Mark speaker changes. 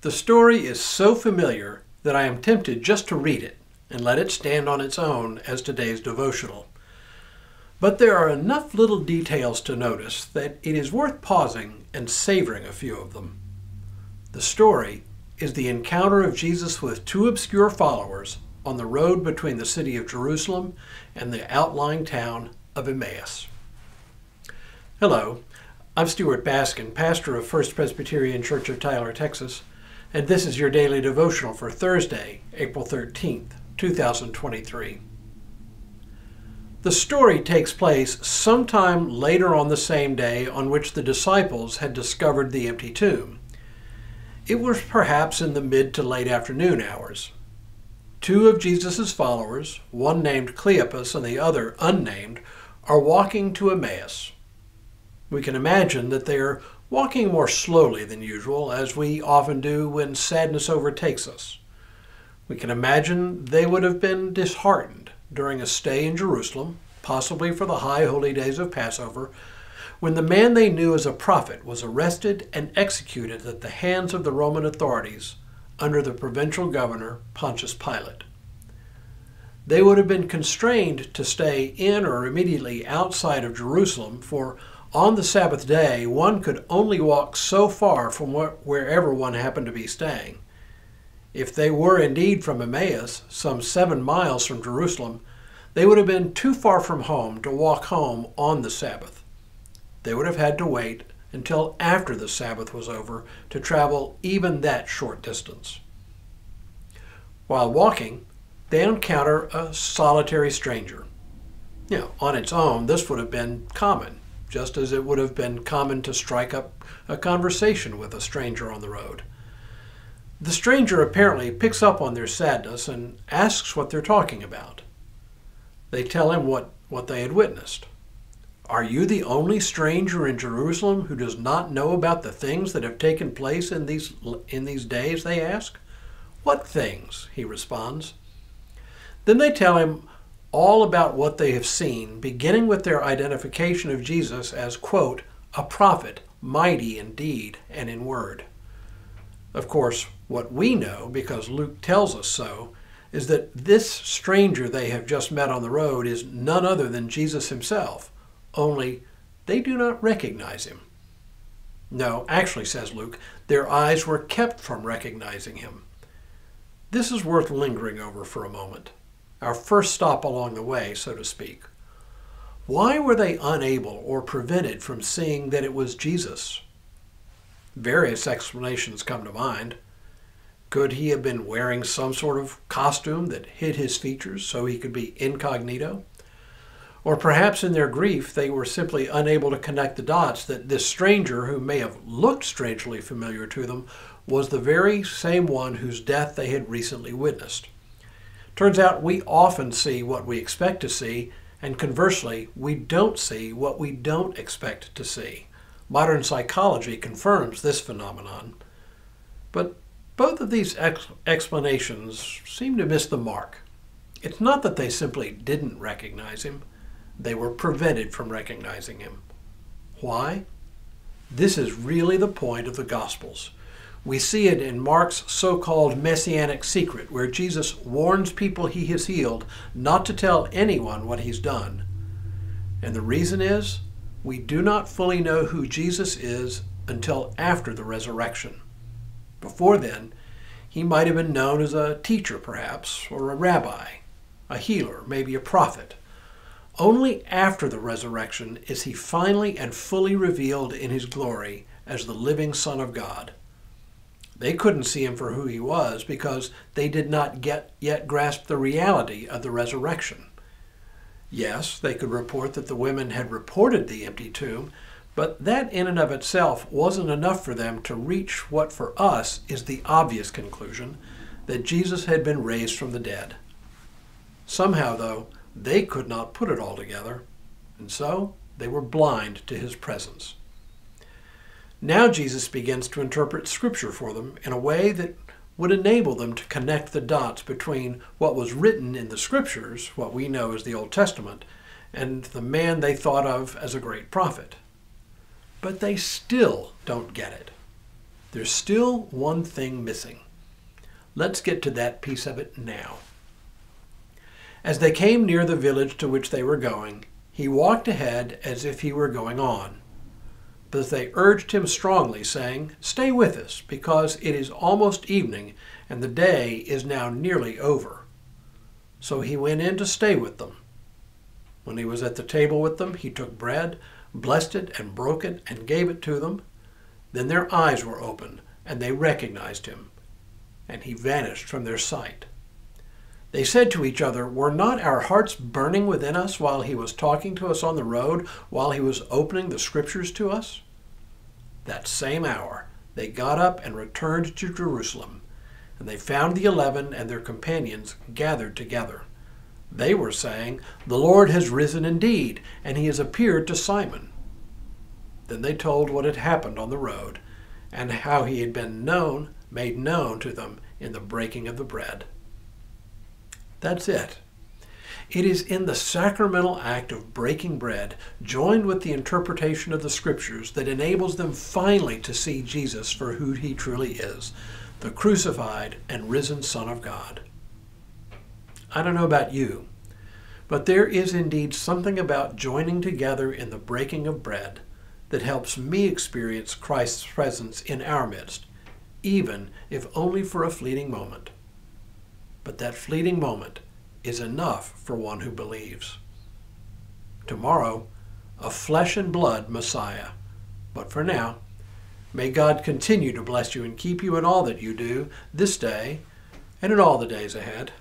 Speaker 1: The story is so familiar that I am tempted just to read it and let it stand on its own as today's devotional. But there are enough little details to notice that it is worth pausing and savoring a few of them. The story is the encounter of Jesus with two obscure followers on the road between the city of Jerusalem and the outlying town of Emmaus. Hello, I'm Stuart Baskin, pastor of First Presbyterian Church of Tyler, Texas, and this is your daily devotional for Thursday, April 13th, 2023. The story takes place sometime later on the same day on which the disciples had discovered the empty tomb. It was perhaps in the mid to late afternoon hours. Two of Jesus' followers, one named Cleopas and the other unnamed, are walking to Emmaus. We can imagine that they are walking more slowly than usual, as we often do when sadness overtakes us. We can imagine they would have been disheartened during a stay in Jerusalem, possibly for the high holy days of Passover, when the man they knew as a prophet was arrested and executed at the hands of the Roman authorities under the provincial governor Pontius Pilate. They would have been constrained to stay in or immediately outside of Jerusalem, for on the Sabbath day, one could only walk so far from wherever one happened to be staying. If they were indeed from Emmaus, some 7 miles from Jerusalem, they would have been too far from home to walk home on the Sabbath. They would have had to wait until after the Sabbath was over to travel even that short distance. While walking, they encounter a solitary stranger. On its own, this would have been common, just as it would have been common to strike up a conversation with a stranger on the road. The stranger apparently picks up on their sadness and asks what they're talking about. They tell him what they had witnessed. "Are you the only stranger in Jerusalem who does not know about the things that have taken place in these days?" they ask. "What things?" he responds. Then they tell him all about what they have seen, beginning with their identification of Jesus as, quote, "a prophet, mighty in deed and in word." Of course, what we know, because Luke tells us so, is that this stranger they have just met on the road is none other than Jesus himself, only they do not recognize him. No, actually, says Luke, their eyes were kept from recognizing him. This is worth lingering over for a moment. Our first stop along the way, so to speak. Why were they unable or prevented from seeing that it was Jesus? Various explanations come to mind. Could he have been wearing some sort of costume that hid his features so he could be incognito? Or perhaps in their grief they were simply unable to connect the dots that this stranger, who may have looked strangely familiar to them, was the very same one whose death they had recently witnessed. Turns out we often see what we expect to see, and conversely, we don't see what we don't expect to see. Modern psychology confirms this phenomenon. But both of these explanations seem to miss the mark. It's not that they simply didn't recognize him. They were prevented from recognizing him. Why? This is really the point of the Gospels. We see it in Mark's so-called messianic secret, where Jesus warns people he has healed not to tell anyone what he's done. And the reason is, we do not fully know who Jesus is until after the resurrection. Before then, he might have been known as a teacher, perhaps, or a rabbi, a healer, maybe a prophet. Only after the resurrection is he finally and fully revealed in his glory as the living Son of God. They couldn't see him for who he was because they did not yet grasp the reality of the resurrection. Yes, they could report that the women had reported the empty tomb, but that in and of itself wasn't enough for them to reach what for us is the obvious conclusion, that Jesus had been raised from the dead. Somehow, though, they could not put it all together, and so they were blind to his presence. Now Jesus begins to interpret Scripture for them in a way that would enable them to connect the dots between what was written in the Scriptures, what we know as the Old Testament, and the man they thought of as a great prophet. But they still don't get it. there's still one thing missing. Let's get to that piece of it now. As they came near the village to which they were going, he walked ahead as if he were going on. But they urged him strongly, saying, "Stay with us, because it is almost evening, and the day is now nearly over." So he went in to stay with them. When he was at the table with them, he took bread, blessed it, and broke it, and gave it to them. Then their eyes were opened, and they recognized him, and he vanished from their sight. They said to each other, "Were not our hearts burning within us while he was talking to us on the road, while he was opening the Scriptures to us?" That same hour they got up and returned to Jerusalem, and they found the 11 and their companions gathered together. They were saying, "The Lord has risen indeed, and he has appeared to Simon." Then they told what had happened on the road, and how he had been made known to them in the breaking of the bread. That's it. It is in the sacramental act of breaking bread, joined with the interpretation of the Scriptures, that enables them finally to see Jesus for who he truly is, the crucified and risen Son of God. I don't know about you, but there is indeed something about joining together in the breaking of bread that helps me experience Christ's presence in our midst, even if only for a fleeting moment. But that fleeting moment is enough for one who believes. Tomorrow, a flesh and blood Messiah. But for now, may God continue to bless you and keep you in all that you do this day and in all the days ahead.